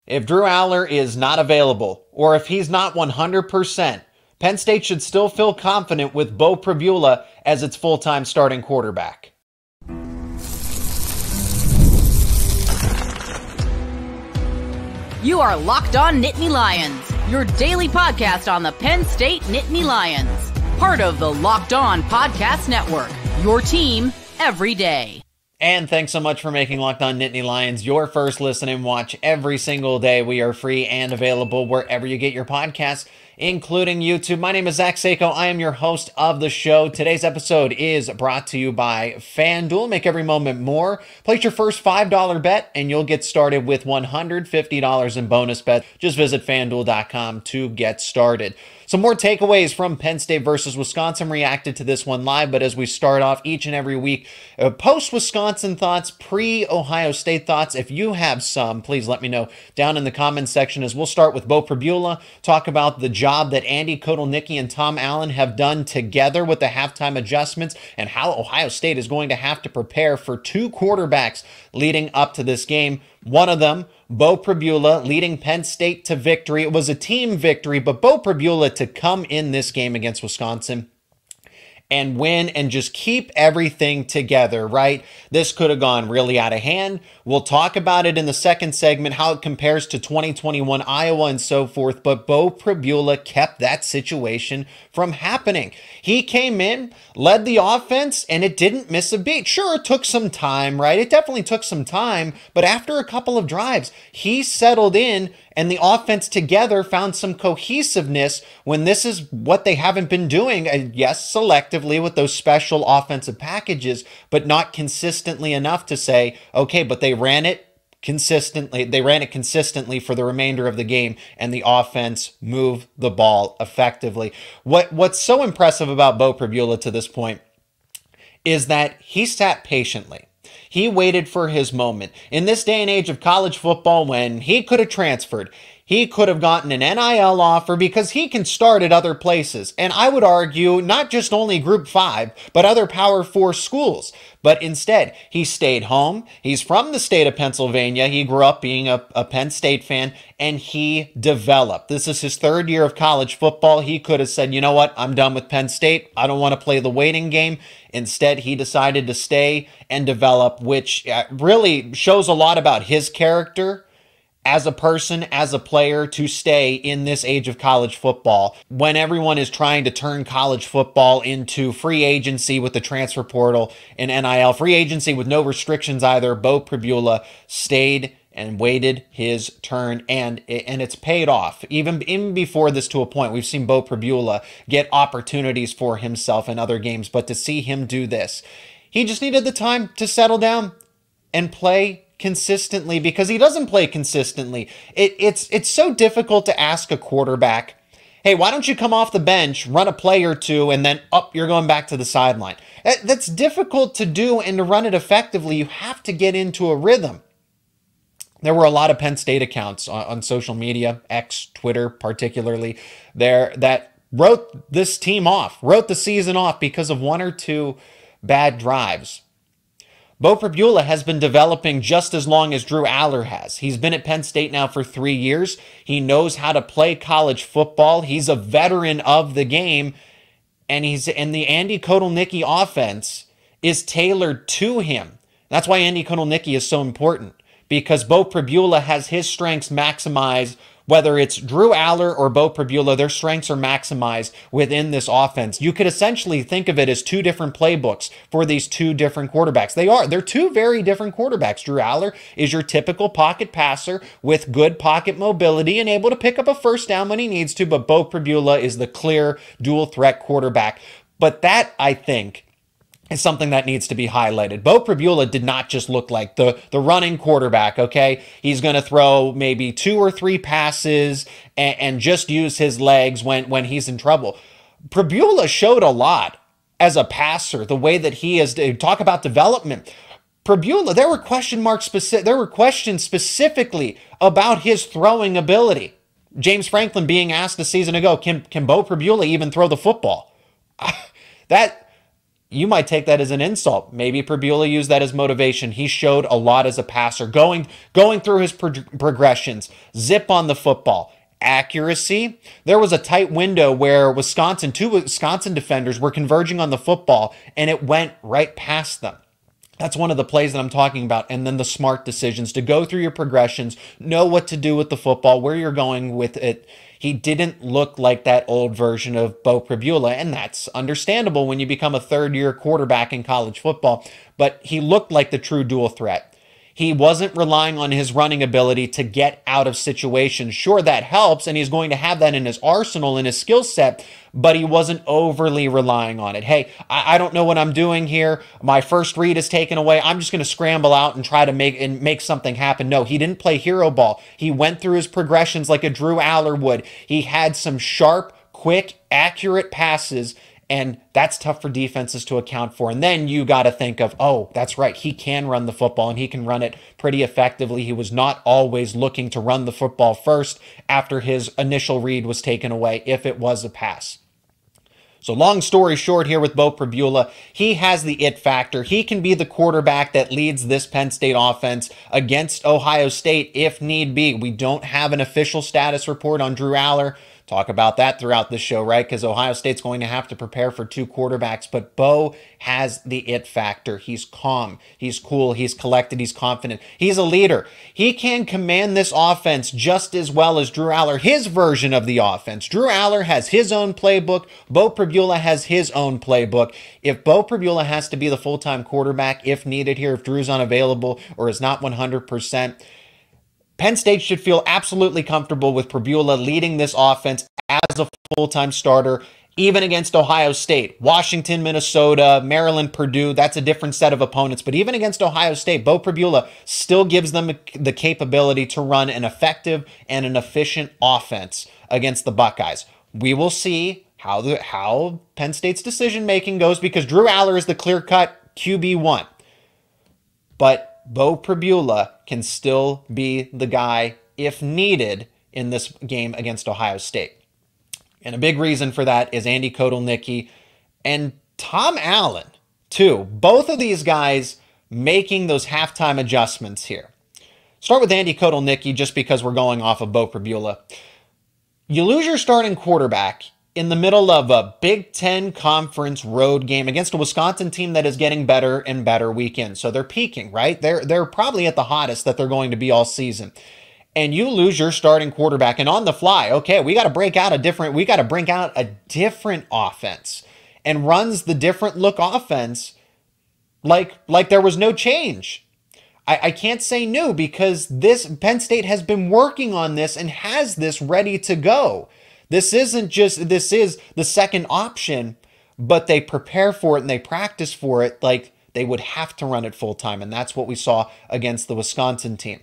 If Drew Allar is not available, or if he's not 100%, Penn State should still feel confident with Beau Pribula as its full-time starting quarterback. You are Locked On Nittany Lions, your daily podcast on the Penn State Nittany Lions. Part of the Locked On Podcast Network, your team every day. And thanks so much for making Locked On Nittany Lions your first listen and watch every single day. We are free and available wherever you get your podcasts, including YouTube. My name is Zach Seyko. I am your host of the show. Today's episode is brought to you by FanDuel. Make every moment more. Place your first $5 bet and you'll get started with $150 in bonus bets. Just visit FanDuel.com to get started. Some more takeaways from Penn State versus Wisconsin. Reacted to this one live, but as we start off each and every week, post-Wisconsin thoughts, pre-Ohio State thoughts. If you have some, please let me know down in the comments section, as we'll start with Beau Pribula, talk about the job that Andy Kotelnicki and Tom Allen have done together with the halftime adjustments and how Ohio State is going to have to prepare for two quarterbacks leading up to this game. One of them, Beau Pribula, leading Penn State to victory. It was a team victory, but Beau Pribula to come in this game against Wisconsin and win and just keep everything together, right? This could have gone really out of hand. We'll talk about it in the second segment, how it compares to 2021 Iowa and so forth, but Beau Pribula kept that situation from happening. He came in, led the offense, and it didn't miss a beat. Sure, it took some time, right? It definitely took some time, but after a couple of drives, he settled in and the offense together found some cohesiveness when this is what they haven't been doing. Yes, selectively with those special offensive packages, but not consistently enough to say, okay, but they ran it consistently. They ran it consistently for the remainder of the game, and the offense moved the ball effectively. What's so impressive about Beau Pribula to this point is that he sat patiently. He waited for his moment. In this day and age of college football, when he could have transferred, he could have gotten an NIL offer because he can start at other places. And I would argue not just only Group 5, but other Power 4 schools. But instead, he stayed home. He's from the state of Pennsylvania. He grew up being a Penn State fan, and he developed. This is his third year of college football. He could have said, you know what, I'm done with Penn State. I don't want to play the waiting game. Instead, he decided to stay and develop, which really shows a lot about his character as a person, as a player, to stay in this age of college football when everyone is trying to turn college football into free agency with the transfer portal and NIL. Free agency with no restrictions either. Beau Pribula stayed and waited his turn, and it's paid off. Even before this, to a point, we've seen Beau Pribula get opportunities for himself in other games, but to see him do this, he just needed the time to settle down and play consistently, because he doesn't play consistently. It's so difficult to ask a quarterback, hey, why don't you come off the bench, run a play or two, and then you're going back to the sideline. That's difficult to do, and to run it effectively, you have to get into a rhythm. There were a lot of Penn State accounts on social media, X, Twitter particularly, there that wrote this team off, wrote the season off because of one or two bad drives. Beau Pribula has been developing just as long as Drew Allar has. He's been at Penn State now for 3 years. He knows how to play college football. He's a veteran of the game, and the Andy Kotelnicki offense is tailored to him. That's why Andy Kotelnicki is so important, because Beau Pribula has his strengths maximized. Whether it's Drew Allar or Beau Pribula, their strengths are maximized within this offense. You could essentially think of it as two different playbooks for these two different quarterbacks. They're two very different quarterbacks. Drew Allar is your typical pocket passer with good pocket mobility and able to pick up a first down when he needs to, but Beau Pribula is the clear dual threat quarterback. But that, I think, is something that needs to be highlighted. Beau Pribula did not just look like the running quarterback, okay? He's going to throw maybe 2 or 3 passes and just use his legs when he's in trouble. Pribula showed a lot as a passer, the way that he is. Talk about development. Pribula, there were questions specifically about his throwing ability. James Franklin being asked a season ago, can Beau Pribula even throw the football? you might take that as an insult. Maybe Pribula used that as motivation. He showed a lot as a passer, going through his progressions, zip on the football, accuracy. There was a tight window where two Wisconsin defenders were converging on the football, and it went right past them. That's one of the plays that I'm talking about. And then the smart decisions to go through your progressions, know what to do with the football, where you're going with it. He didn't look like that old version of Beau Pribula, and that's understandable when you become a third-year quarterback in college football, but he looked like the true dual threat. He wasn't relying on his running ability to get out of situations. Sure, that helps, and he's going to have that in his arsenal, in his skill set, but he wasn't overly relying on it. Hey, I don't know what I'm doing here. My first read is taken away. I'm just going to scramble out and try to make something happen. No, he didn't play hero ball. He went through his progressions like a Drew Allar would. He had some sharp, quick, accurate passes, and that's tough for defenses to account for. And then you got to think of, oh, that's right, he can run the football, and he can run it pretty effectively. He was not always looking to run the football first after his initial read was taken away, if it was a pass. So long story short here with Beau Pribula, he has the it factor. He can be the quarterback that leads this Penn State offense against Ohio State if need be. We don't have an official status report on Drew Allar. Talk about that throughout the show, right? Because Ohio State's going to have to prepare for two quarterbacks, but Beau has the it factor. He's calm, he's cool, he's collected, he's confident, he's a leader. He can command this offense just as well as Drew Allar, his version of the offense. Drew Allar has his own playbook. Beau Pribula has his own playbook. If Beau Pribula has to be the full-time quarterback if needed here, if Drew's unavailable or is not 100%, Penn State should feel absolutely comfortable with Pribula leading this offense as a full-time starter, even against Ohio State, Washington, Minnesota, Maryland, Purdue. That's a different set of opponents. But even against Ohio State, Beau Pribula still gives them the capability to run an effective and an efficient offense against the Buckeyes. We will see how Penn State's decision-making goes, because Drew Allar is the clear-cut QB1. But Beau Pribula can still be the guy if needed in this game against Ohio State. And a big reason for that is Andy Kotelnicki and Tom Allen, too. Both of these guys making those halftime adjustments here. Start with Andy Kotelnicki just because we're going off of Beau Pribula. You lose your starting quarterback in the middle of a Big Ten Conference road game against a Wisconsin team that is getting better and better week in. So they're peaking, right? They're probably at the hottest that they're going to be all season. And you lose your starting quarterback, and on the fly, okay, we got to bring out a different offense, and runs the different look offense like there was no change. I can't say new, because this Penn State has been working on this and has this ready to go. This is the second option, but they prepare for it and they practice for it like they would have to run it full time. And that's what we saw against the Wisconsin team.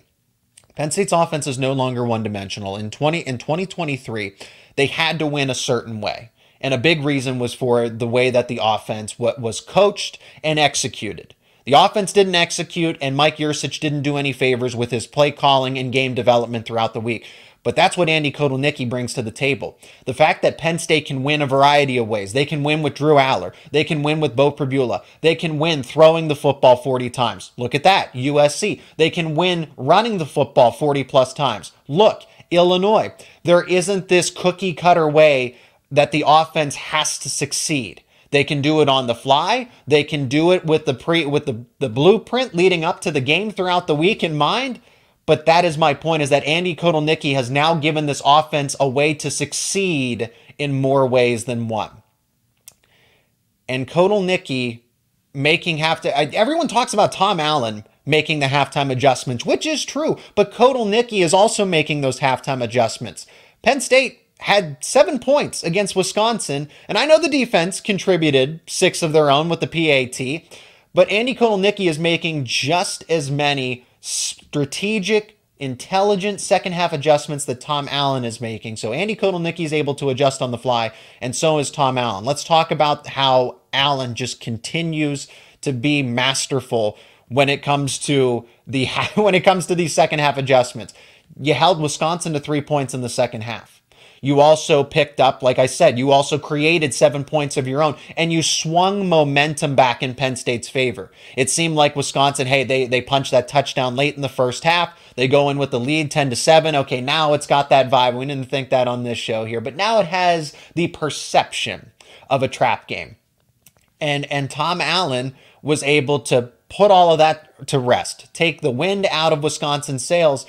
Penn State's offense is no longer one-dimensional. In 2023, they had to win a certain way. And a big reason was for the way that the offense was coached and executed. The offense didn't execute, and Mike Yurcich didn't do any favors with his play calling and game development throughout the week. But that's what Andy Kotelnicki brings to the table. The fact that Penn State can win a variety of ways. They can win with Drew Allar. They can win with Beau Pribula. They can win throwing the football 40 times. Look at that, USC. They can win running the football 40-plus times. Look, Illinois. There isn't this cookie-cutter way that the offense has to succeed. They can do it on the fly. They can do it with the blueprint leading up to the game throughout the week in mind. But that is my point, is that Andy Kotelnicki has now given this offense a way to succeed in more ways than one. And Kotelnicki making everyone talks about Tom Allen making the halftime adjustments, which is true, but Kotelnicki is also making those halftime adjustments. Penn State had 7 points against Wisconsin, and I know the defense contributed 6 of their own with the PAT, but Andy Kotelnicki is making just as many strategic, intelligent second half adjustments that Tom Allen is making. So Andy Kotelnicki is able to adjust on the fly, and so is Tom Allen. Let's talk about how Allen just continues to be masterful when it comes to these second half adjustments. You held Wisconsin to 3 points in the second half. You also picked up, like I said, you also created 7 points of your own, and you swung momentum back in Penn State's favor. It seemed like Wisconsin, hey, they punched that touchdown late in the first half. They go in with the lead 10-7. Okay, now it's got that vibe. We didn't think that on this show here, but now it has the perception of a trap game. And Tom Allen was able to put all of that to rest, take the wind out of Wisconsin's sails.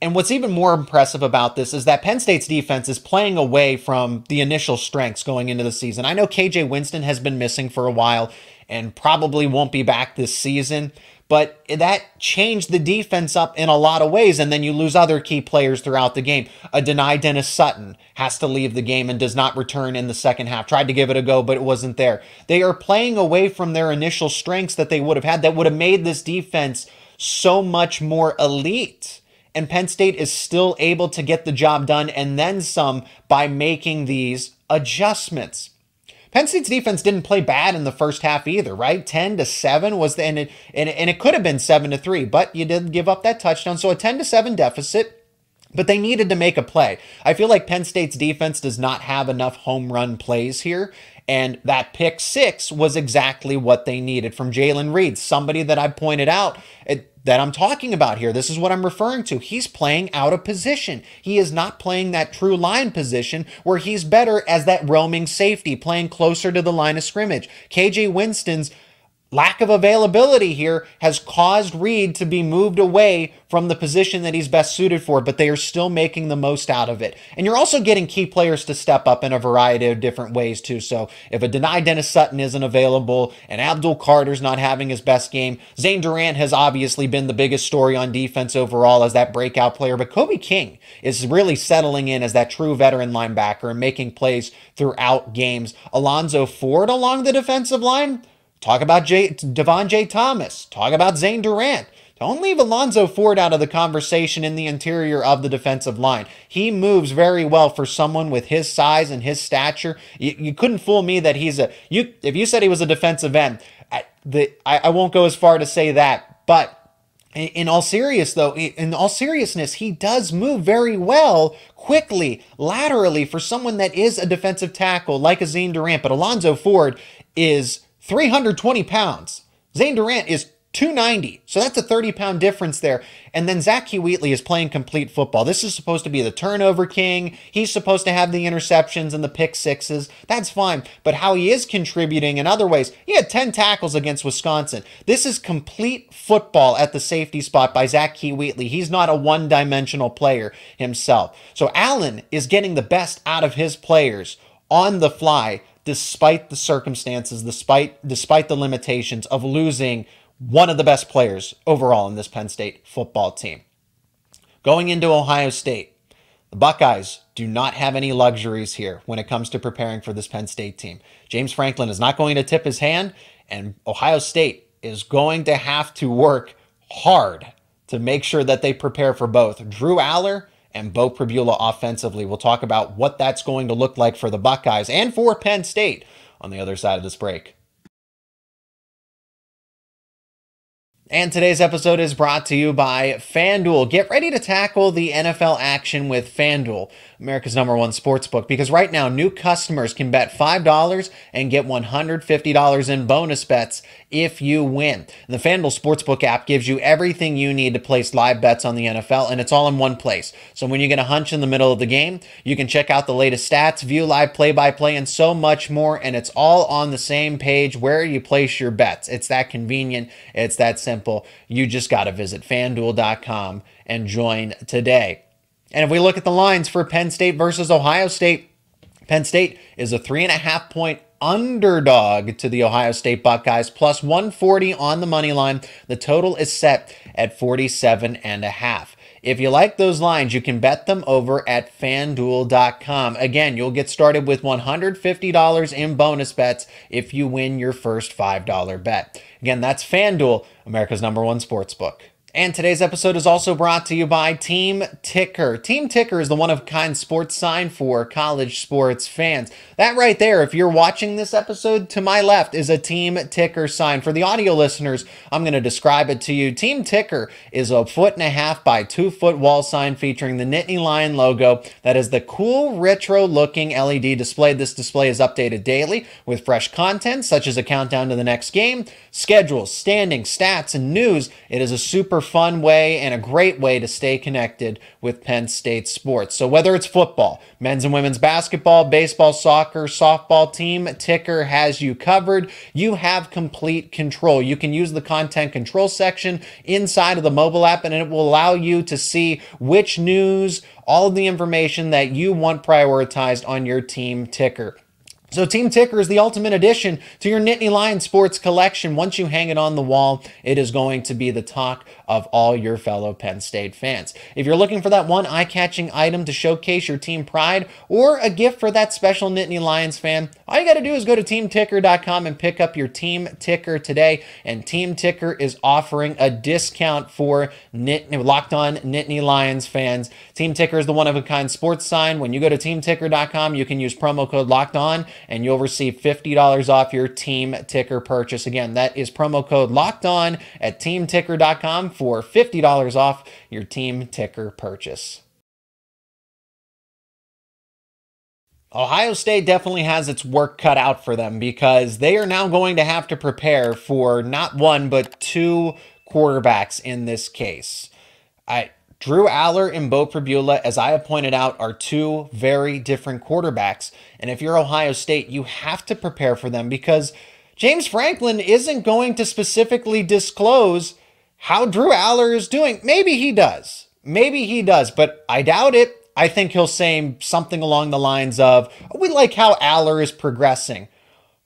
And what's even more impressive about this is that Penn State's defense is playing away from the initial strengths going into the season. I know KJ Winston has been missing for a while and probably won't be back this season, but that changed the defense up in a lot of ways, and then you lose other key players throughout the game. A denied Dennis Sutton has to leave the game and does not return in the second half. Tried to give it a go, but it wasn't there. They are playing away from their initial strengths that they would have had that would have made this defense so much more elite. And Penn State is still able to get the job done and then some by making these adjustments. Penn State's defense didn't play bad in the first half either, right? 10-7 was the, and it could have been 7-3, but you did give up that touchdown. So a 10-7 deficit, but they needed to make a play. I feel like Penn State's defense does not have enough home run plays here. And that pick six was exactly what they needed from Jalen Reed, somebody that I pointed out that I'm talking about here. This is what I'm referring to. He's playing out of position. He is not playing that true line position where he's better as that roaming safety, playing closer to the line of scrimmage. KJ Winston's lack of availability here has caused Reed to be moved away from the position that he's best suited for, but they are still making the most out of it. And you're also getting key players to step up in a variety of different ways too. So if a denied Dennis Sutton isn't available and Abdul Carter's not having his best game, Zane Durant has obviously been the biggest story on defense overall as that breakout player, but Kobe King is really settling in as that true veteran linebacker and making plays throughout games. Alonzo Ford along the defensive line, talk about Devon J. Thomas. Talk about Zane Durant. Don't leave Alonzo Ford out of the conversation in the interior of the defensive line. He moves very well for someone with his size and his stature. You couldn't fool me that he's if you said he was a defensive end, I won't go as far to say that. But in all seriousness, he does move very well, quickly, laterally for someone that is a defensive tackle like a Zane Durant. But Alonzo Ford is 320 pounds. Zane Durant is 290. So that's a 30-pound difference there. And then Zach Wheatley is playing complete football. This is supposed to be the turnover king. He's supposed to have the interceptions and the pick sixes. That's fine. But how he is contributing in other ways, he had 10 tackles against Wisconsin. This is complete football at the safety spot by Zach Wheatley. He's not a one-dimensional player himself. So Allen is getting the best out of his players on the fly, despite the circumstances, despite the limitations of losing one of the best players overall in this Penn State football team. Going into Ohio State, the Buckeyes do not have any luxuries here when it comes to preparing for this Penn State team. James Franklin is not going to tip his hand, and Ohio State is going to have to work hard to make sure that they prepare for both Drew Allar and Beau Pribula offensively. We'll talk about what that's going to look like for the Buckeyes and for Penn State on the other side of this break. And today's episode is brought to you by FanDuel. Get ready to tackle the NFL action with FanDuel, America's #1 sportsbook, because right now new customers can bet $5 and get $150 in bonus bets if you win. The FanDuel Sportsbook app gives you everything you need to place live bets on the NFL, and it's all in one place. So when you get a hunch in the middle of the game, you can check out the latest stats, view live play-by-play, and so much more, and it's all on the same page where you place your bets. It's that convenient. It's that simple. You just got to visit FanDuel.com and join today. And if we look at the lines for Penn State versus Ohio State, Penn State is a 3.5-point underdog to the Ohio State Buckeyes, plus 140 on the money line. The total is set at 47.5. If you like those lines, you can bet them over at FanDuel.com. Again, you'll get started with $150 in bonus bets if you win your first $5 bet. Again, that's FanDuel, America's #1 sportsbook. And today's episode is also brought to you by Team Ticker. Team Ticker is the one-of-a-kind sports sign for college sports fans. That right there, if you're watching this episode, to my left is a Team Ticker sign. For the audio listeners, I'm going to describe it to you. Team Ticker is a 1.5 by 2 foot wall sign featuring the Nittany Lion logo that is the cool retro-looking LED display. This display is updated daily with fresh content such as a countdown to the next game, schedules, standings, stats, and news. It is a super fun way and a great way to stay connected with Penn State sports. So whether it's football, men's and women's basketball, baseball, soccer, softball, Team Ticker has you covered. You have complete control. You can use the content control section inside of the mobile app, and it will allow you to see which news, all of the information that you want prioritized on your Team Ticker. So Team Ticker is the ultimate addition to your Nittany Lions sports collection. Once you hang it on the wall, it is going to be the talk of all your fellow Penn State fans. If you're looking for that one eye-catching item to showcase your team pride or a gift for that special Nittany Lions fan, all you got to do is go to teamticker.com and pick up your Team Ticker today. And Team Ticker is offering a discount for Locked On Nittany Lions fans. Team Ticker is the one-of-a-kind sports sign. When you go to teamticker.com, you can use promo code LOCKEDON and you'll receive $50 off your Team Ticker purchase. Again, that is promo code LOCKEDON at teamticker.com for $50 off your Team Ticker purchase. Ohio State definitely has its work cut out for them because they are now going to have to prepare for not one, but two quarterbacks in this case. Drew Allar and Beau Pribula, as I have pointed out, are two very different quarterbacks. And if you're Ohio State, you have to prepare for them because James Franklin isn't going to specifically disclose how Drew Allar is doing. Maybe he does. Maybe he does, but I doubt it. I think he'll say something along the lines of, we like how Allar is progressing.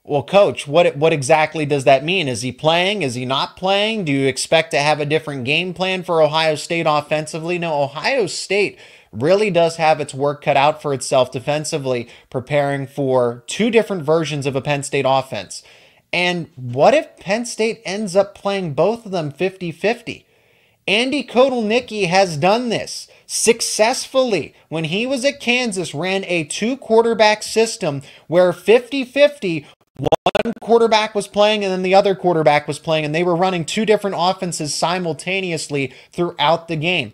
Well, coach, what exactly does that mean? Is he playing? Is he not playing? Do you expect to have a different game plan for Ohio State offensively? No, Ohio State really does have its work cut out for itself defensively, preparing for two different versions of a Penn State offense. And what if Penn State ends up playing both of them 50-50? Andy Kotelnicki has done this successfully. When he was at Kansas, ran a two-quarterback system where 50-50, one quarterback was playing and then the other quarterback was playing, and they were running two different offenses simultaneously throughout the game.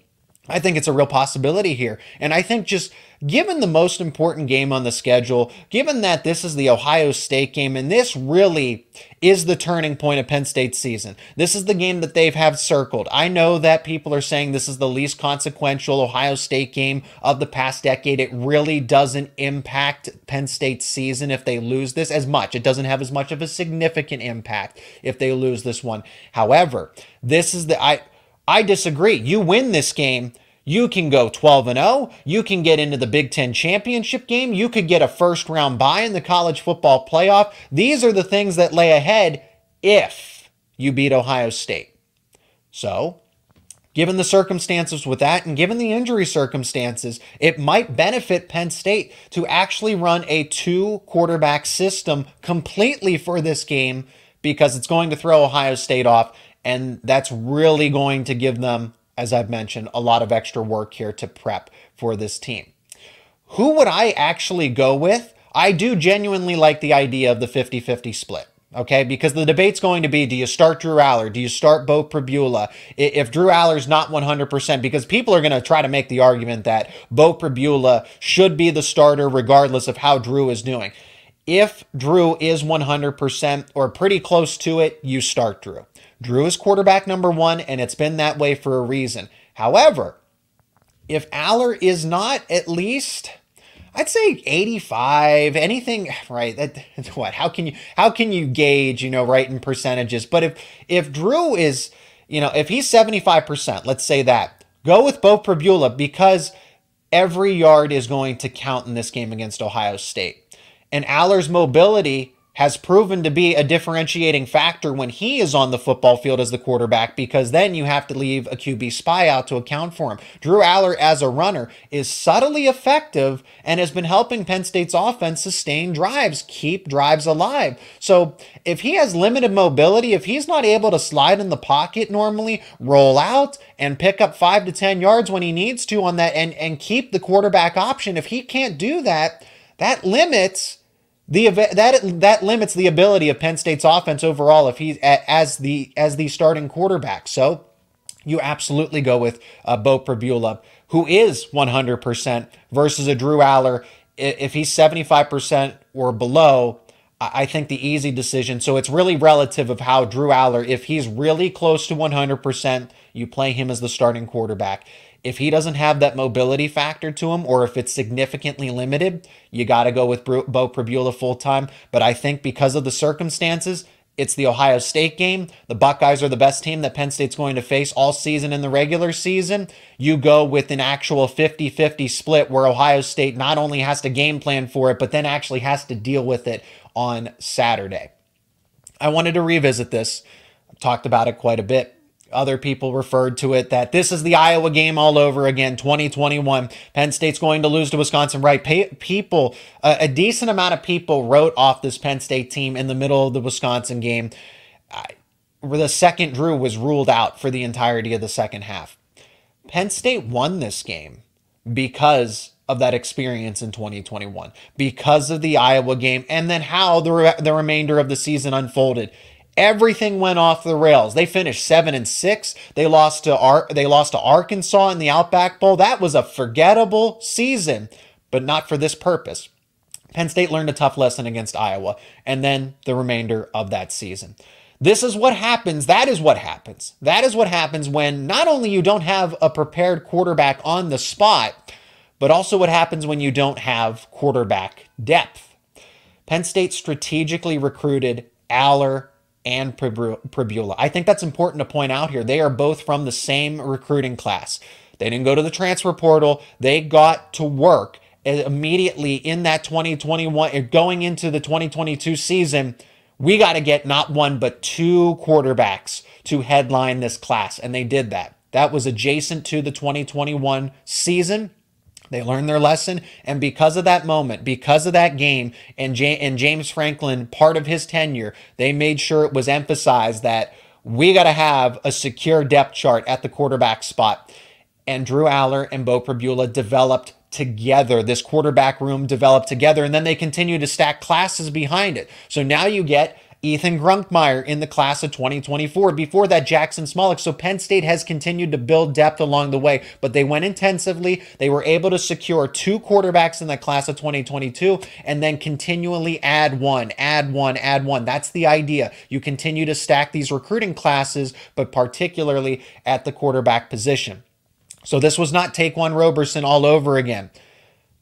I think it's a real possibility here. And I think just given the most important game on the schedule, given that this is the Ohio State game, and this really is the turning point of Penn State's season. This is the game that they've have circled. I know that people are saying this is the least consequential Ohio State game of the past decade. It really doesn't impact Penn State's season if they lose this as much. It doesn't have as much of a significant impact if they lose this one. However, this is I disagree. You win this game, you can go 12-0. You can get into the Big Ten championship game. You could get a first-round bye in the college football playoff. These are the things that lay ahead if you beat Ohio State. So, given the circumstances with that and given the injury circumstances, it might benefit Penn State to actually run a two-quarterback system completely for this game because it's going to throw Ohio State off. And that's really going to give them, as I've mentioned, a lot of extra work here to prep for this team. Who would I actually go with? I do genuinely like the idea of the 50-50 split, okay? Because the debate's going to be, do you start Drew Allar? Do you start Beau Pribula? If Drew Allar's not 100%, because people are going to try to make the argument that Beau Pribula should be the starter regardless of how Drew is doing. If Drew is 100% or pretty close to it, you start Drew. Drew is quarterback number one, and it's been that way for a reason. However, if Allar is not at least, I'd say 85, anything, right? That's what? How can you gauge, right, in percentages? But if Drew is, if he's 75%, let's say that, go with Beau Pribula because every yard is going to count in this game against Ohio State. And Allar's mobility has proven to be a differentiating factor when he is on the football field as the quarterback, because then you have to leave a QB spy out to account for him. Drew Allar as a runner is subtly effective and has been helping Penn State's offense sustain drives, keep drives alive. So if he has limited mobility, if he's not able to slide in the pocket normally, roll out and pick up 5 to 10 yards when he needs to on that and keep the quarterback option, if he can't do that, that limits that limits the ability of Penn State's offense overall if he's as the starting quarterback. So you absolutely go with Beau Pribula, who is 100% versus a Drew Allar. If he's 75% or below, I think the easy decision. So it's really relative of how Drew Allar, if he's really close to 100%, you play him as the starting quarterback. If he doesn't have that mobility factor to him, or if it's significantly limited, you got to go with Beau Pribula full-time. But I think because of the circumstances, it's the Ohio State game. The Buckeyes are the best team that Penn State's going to face all season in the regular season. You go with an actual 50-50 split where Ohio State not only has to game plan for it, but then actually has to deal with it on Saturday. I wanted to revisit this. I've talked about it quite a bit. Other people referred to it that this is the Iowa game all over again, 2021. Penn State's going to lose to Wisconsin. Right, people, a decent amount of people wrote off this Penn State team in the middle of the Wisconsin game, where the second Drew was ruled out for the entirety of the second half. Penn State won this game because of that experience in 2021, because of the Iowa game, and then how the remainder of the season unfolded. Everything went off the rails. They finished 7-6. They lost to Arkansas in the Outback Bowl. That was a forgettable season, but not for this purpose. Penn State learned a tough lesson against Iowa, and then the remainder of that season. This is what happens. That is what happens. That is what happens when not only you don't have a prepared quarterback on the spot, but also what happens when you don't have quarterback depth. Penn State strategically recruited Allar and Pribula. I think that's important to point out here. They are both from the same recruiting class. They didn't go to the transfer portal. They got to work immediately in that 2021, going into the 2022 season. We got to get not one, but 2 quarterbacks to headline this class. And they did that. That was adjacent to the 2021 season. They learned their lesson, and because of that moment, because of that game, and James Franklin, part of his tenure, they made sure it was emphasized that we got to have a secure depth chart at the quarterback spot. And Drew Allar and Beau Pribula developed together. This quarterback room developed together, and then they continue to stack classes behind it. So now you get Ethan Grunkmeyer in the class of 2024. Before that, Jackson Smolik. So Penn State has continued to build depth along the way, but they went intensively. They were able to secure 2 quarterbacks in the class of 2022 and then continually add one. That's the idea. You continue to stack these recruiting classes, but particularly at the quarterback position. So this was not Taquan Roberson all over again.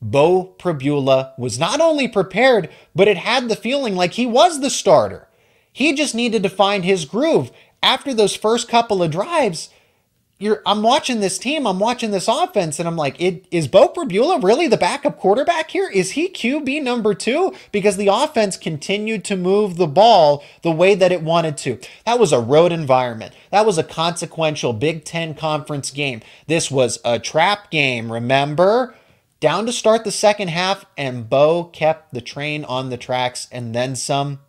Beau Pribula was not only prepared, but it had the feeling like he was the starter. He just needed to find his groove. After those first couple of drives, I'm watching this team, I'm watching this offense, and I'm like, is Beau Pribula really the backup quarterback here? Is he QB number 2? Because the offense continued to move the ball the way that it wanted to. That was a road environment. That was a consequential Big Ten conference game. This was a trap game, remember? Down to start the second half, and Beau kept the train on the tracks and then some.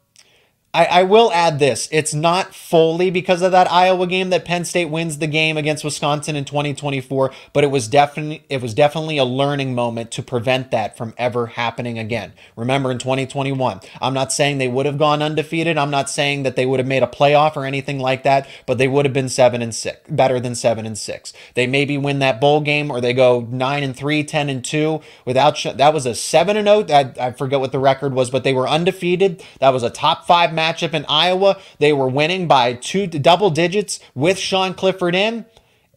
I will add this. It's not fully because of that Iowa game that Penn State wins the game against Wisconsin in 2024, but it was definitely a learning moment to prevent that from ever happening again. Remember, in 2021, I'm not saying they would have gone undefeated. I'm not saying that they would have made a playoff or anything like that, but they would have been 7-6, better than 7-6. They maybe win that bowl game, or they go 9-3, 10-2 without. That was a 7-0. I forget what the record was, but they were undefeated. That was a top 5 matchup in Iowa. They were winning by double digits with Sean Clifford in.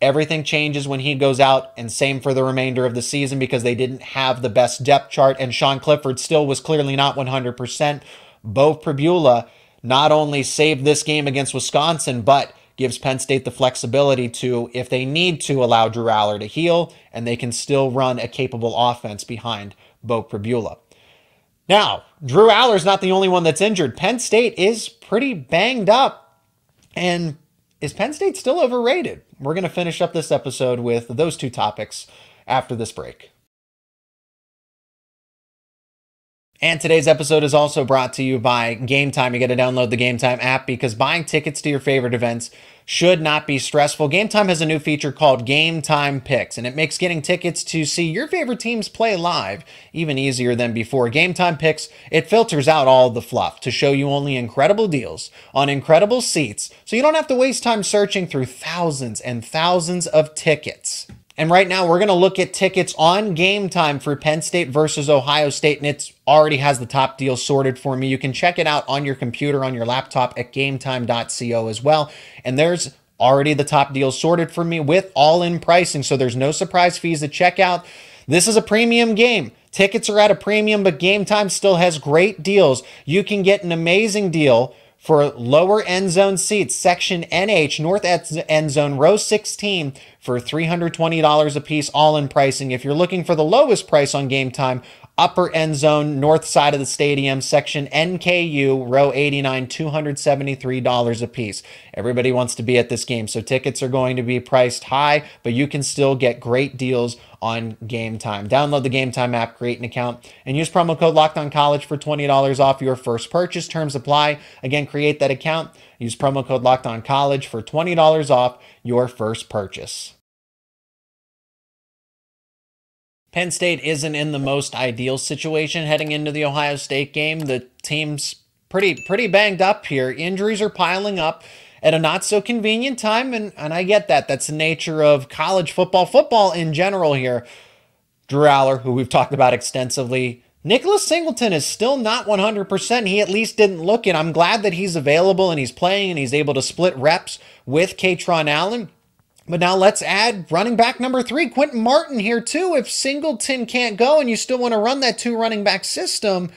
Everything changes when he goes out, and same for the remainder of the season because they didn't have the best depth chart, and Sean Clifford still was clearly not 100%. Beau Pribula not only saved this game against Wisconsin, but gives Penn State the flexibility to, if they need to, allow Drew Allar to heal, and they can still run a capable offense behind Beau Pribula. Now, Drew Allar's not the only one that's injured. Penn State is pretty banged up. And is Penn State still overrated? We're going to finish up this episode with those two topics after this break. And today's episode is also brought to you by Game Time. You got to download the Game Time app because buying tickets to your favorite events should not be stressful. Game Time has a new feature called Game Time Picks, and it makes getting tickets to see your favorite teams play live even easier than before. Game Time Picks, it filters out all the fluff to show you only incredible deals on incredible seats, so you don't have to waste time searching through thousands and thousands of tickets. And right now, we're going to look at tickets on Game Time for Penn State versus Ohio State, and it already has the top deal sorted for me. You can check it out on your computer, on your laptop at gametime.co as well. And there's already the top deal sorted for me with all-in pricing, so there's no surprise fees at checkout. This is a premium game. Tickets are at a premium, but Game Time still has great deals. You can get an amazing deal for lower end zone seats, section NH, north end zone, row 16, for $320 a piece, all in pricing. If you're looking for the lowest price on Game Time, upper end zone, north side of the stadium, section NKU, row 89, $273 a piece. Everybody wants to be at this game, so tickets are going to be priced high, but you can still get great deals on Game Time. Download the Game Time app, create an account, and use promo code LOCKEDONCollege for $20 off your first purchase. Terms apply. Again, create that account. Use promo code LOCKEDONCollege for $20 off your first purchase. Penn State isn't in the most ideal situation heading into the Ohio State game. The team's pretty banged up here. Injuries are piling up at a not so convenient time, and I get that. That's the nature of college football in general here. Drew Allar, who we've talked about extensively. Nicholas Singleton is still not 100%. He at least didn't look it. I'm glad that he's available and he's playing and he's able to split reps with Kaytron Allen. But now let's add running back number 3, Quentin Martin here too. If Singleton can't go and you still want to run that 2 running back system,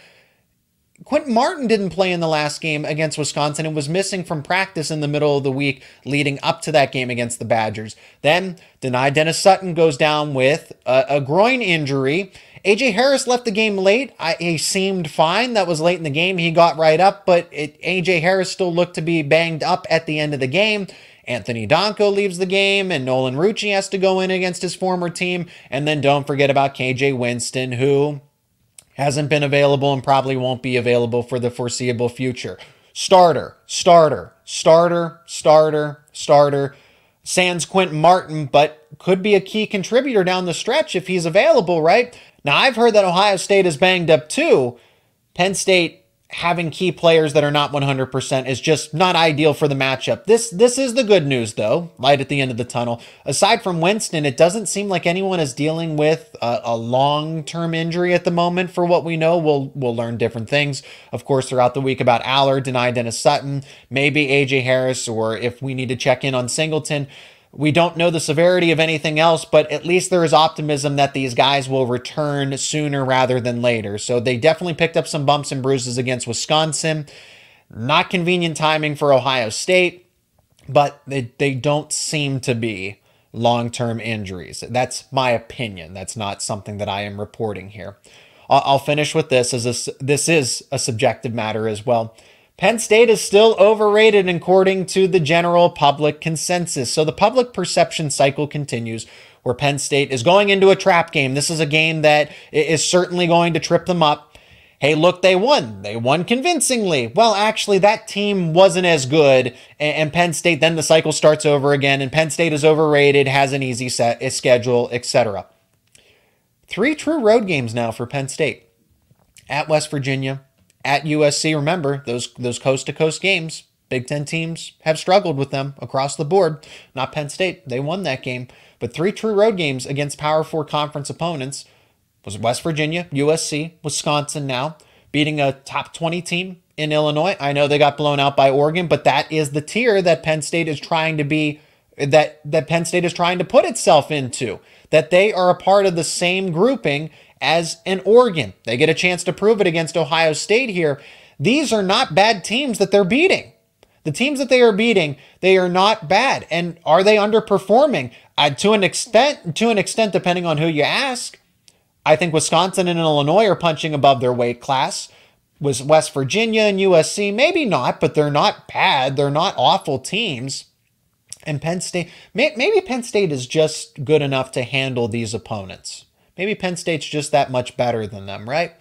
Quentin Martin didn't play in the last game against Wisconsin and was missing from practice in the middle of the week leading up to that game against the Badgers. Then Dani Dennis Sutton goes down with a groin injury. A.J. Harris left the game late. He seemed fine. That was late in the game. He got right up, but A.J. Harris still looked to be banged up at the end of the game. Anthony Donko leaves the game, and Nolan Rucci has to go in against his former team. And then don't forget about KJ Winston, who hasn't been available and probably won't be available for the foreseeable future. Starter. Sans Quentin Martin, but could be a key contributor down the stretch if he's available, right? Now, I've heard that Ohio State is banged up too. Penn State having key players that are not 100% is just not ideal for the matchup. This is the good news, though. Light at the end of the tunnel. Aside from Winston, it doesn't seem like anyone is dealing with a long-term injury at the moment. For what we know, we'll learn different things, of course, throughout the week about Allar, Dani Dennis Sutton, maybe A.J. Harris, or if we need to check in on Singleton. We don't know the severity of anything else, but at least there is optimism that these guys will return sooner rather than later. So they definitely picked up some bumps and bruises against Wisconsin. Not convenient timing for Ohio State, but they don't seem to be long-term injuries. That's my opinion. That's not something that I am reporting here. I'll finish with this, as this is a subjective matter as well. Penn State is still overrated according to the general public consensus. So the public perception cycle continues where Penn State is going into a trap game. This is a game that is certainly going to trip them up. Hey, look, they won. They won convincingly. Well, actually, that team wasn't as good. And Penn State, then the cycle starts over again. And Penn State is overrated, has an easy schedule, etc. 3 true road games now for Penn State. At West Virginia, at USC. Remember, those coast-to-coast games, Big Ten teams have struggled with them across the board. Not Penn State. They won that game. But 3 true road games against Power 4 conference opponents was West Virginia, USC, Wisconsin now, beating a top 20 team in Illinois. I know they got blown out by Oregon, but that is the tier that Penn State is trying to be, that Penn State is trying to put itself into, that they are a part of the same grouping as an Oregon. They get a chance to prove it against Ohio State here. These are not bad teams that they're beating. The teams that they are beating, they are not bad. And are they underperforming? To an extent, depending on who you ask. I think Wisconsin and Illinois are punching above their weight class. Was West Virginia and USC, maybe not, but they're not bad. They're not awful teams. And Penn State, maybe Penn State is just good enough to handle these opponents. Maybe Penn State's just that much better than them, right?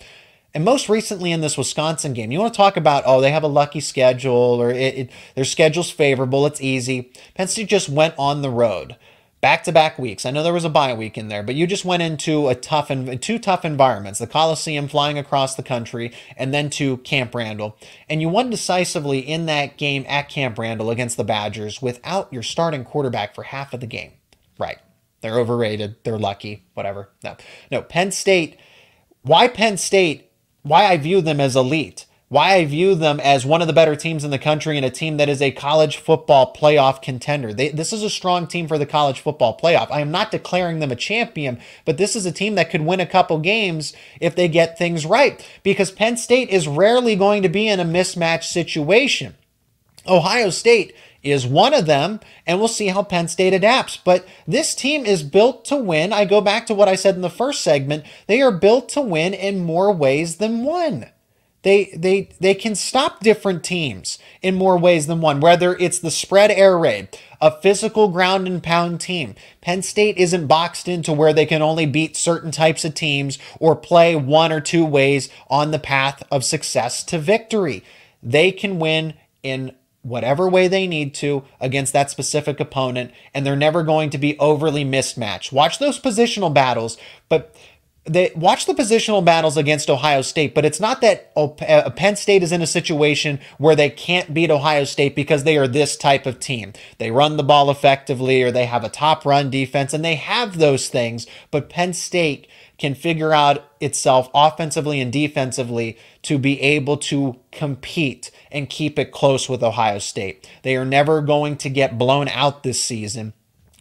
And most recently in this Wisconsin game, you want to talk about, oh, they have a lucky schedule or their schedule's favorable, it's easy. Penn State just went on the road. Back-to-back weeks. I know there was a bye week in there, but you just went into two tough environments, the Coliseum flying across the country, and then to Camp Randall. And you won decisively in that game at Camp Randall against the Badgers without your starting quarterback for half of the game. Right. They're overrated. They're lucky. Whatever. No. Penn State, why I view them as elite, why I view them as one of the better teams in the country and a team that is a college football playoff contender. This is a strong team for the college football playoff. I am not declaring them a champion, but this is a team that could win a couple games if they get things right, because Penn State is rarely going to be in a mismatch situation. Ohio State is one of them, and we'll see how Penn State adapts. But this team is built to win. I go back to what I said in the first segment. They are built to win in more ways than one. They can stop different teams in more ways than one, whether it's the spread air raid, a physical ground and pound team. Penn State isn't boxed into where they can only beat certain types of teams or play one or two ways on the path of success to victory. They can win in whatever way they need to against that specific opponent, and they're never going to be overly mismatched. Watch those positional battles, but watch the positional battles against Ohio State, but it's not that Penn State is in a situation where they can't beat Ohio State because they are this type of team. They run the ball effectively, or they have a top run defense, and they have those things, but Penn State can figure out itself offensively and defensively to be able to compete and keep it close with Ohio State. They are never going to get blown out this season,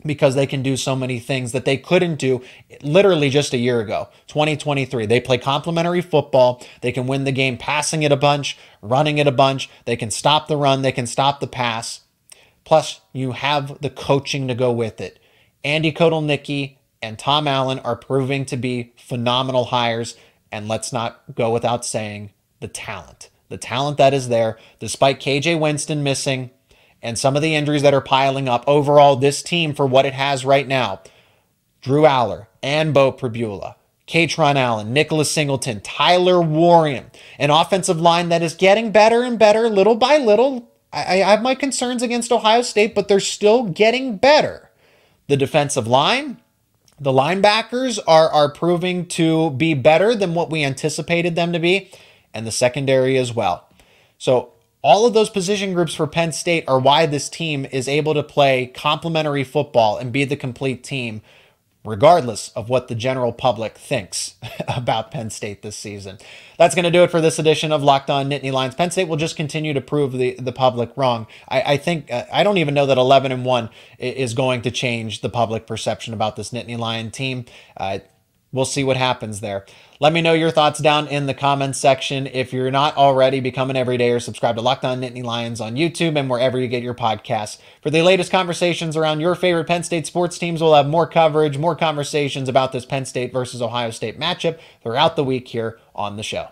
because they can do so many things that they couldn't do literally just a year ago, 2023. They play complementary football. They can win the game passing it a bunch, running it a bunch. They can stop the run. They can stop the pass. Plus, you have the coaching to go with it. Andy Kotelnicki and Tom Allen are proving to be phenomenal hires. And let's not go without saying the talent that is there, despite KJ Winston missing and some of the injuries that are piling up. Overall, this team, for what it has right now, Drew Allar and Beau Pribula, Katron Allen, Nicholas Singleton, Tyler Warren, an offensive line that is getting better and better little by little. I have my concerns against Ohio State, but they're still getting better. The defensive line, the linebackers are proving to be better than what we anticipated them to be, and the secondary as well. So all of those position groups for Penn State are why this team is able to play complementary football and be the complete team, regardless of what the general public thinks about Penn State this season. That's going to do it for this edition of Locked On Nittany Lions. Penn State will just continue to prove the public wrong. I think I don't even know that 11-1 is going to change the public perception about this Nittany Lion team. We'll see what happens there. Let me know your thoughts down in the comments section. If you're not already, become an everydayer. Subscribe to Locked On Nittany Lions on YouTube and wherever you get your podcasts. For the latest conversations around your favorite Penn State sports teams, we'll have more coverage, more conversations about this Penn State versus Ohio State matchup throughout the week here on the show.